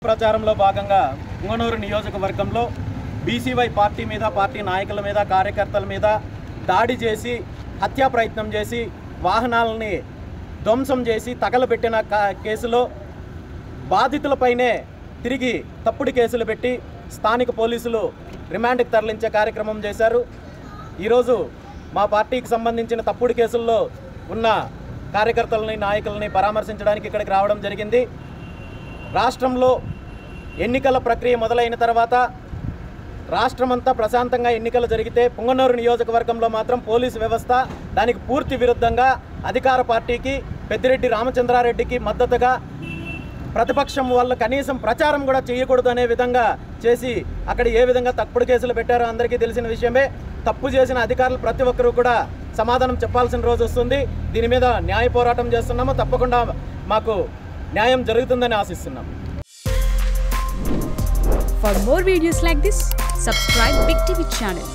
ప్రచారంలో భాగంగా పుంగనూరు నియోజకవర్గంలో బీసీవై పార్టీ మీద, పార్టీ నాయకుల మీద, కార్యకర్తల మీద దాడి చేసి హత్యా ప్రయత్నం చేసి వాహనాలని ధ్వంసం చేసి తగలబెట్టిన కేసులో బాధితులపైనే తిరిగి తప్పుడు కేసులు పెట్టి స్థానిక పోలీసులు రిమాండ్కి తరలించే కార్యక్రమం చేశారు. ఈరోజు మా పార్టీకి సంబంధించిన తప్పుడు కేసుల్లో ఉన్న కార్యకర్తలని, నాయకులని పరామర్శించడానికి ఇక్కడికి రావడం జరిగింది. రాష్ట్రంలో ఎన్నికల ప్రక్రియ మొదలైన తర్వాత రాష్ట్రమంతా ప్రశాంతంగా ఎన్నికలు జరిగితే పుంగనూరు నియోజకవర్గంలో మాత్రం పోలీసు వ్యవస్థ దానికి పూర్తి విరుద్ధంగా అధికార పార్టీకి, పెద్దిరెడ్డి రామచంద్రారెడ్డికి మద్దతుగా ప్రతిపక్షం వాళ్ళు కనీసం ప్రచారం కూడా చేయకూడదు అనే విధంగా చేసి అక్కడ ఏ విధంగా తప్పుడు కేసులు పెట్టారో అందరికీ తెలిసిన విషయమే. తప్పు చేసిన అధికారులు ప్రతి ఒక్కరూ కూడా సమాధానం చెప్పాల్సిన రోజు వస్తుంది. దీని మీద న్యాయ పోరాటం చేస్తున్నాము. తప్పకుండా మాకు న్యాయం జరుగుతుందని ఆశిస్తున్నాం. For more videos like this, subscribe Big TV channel.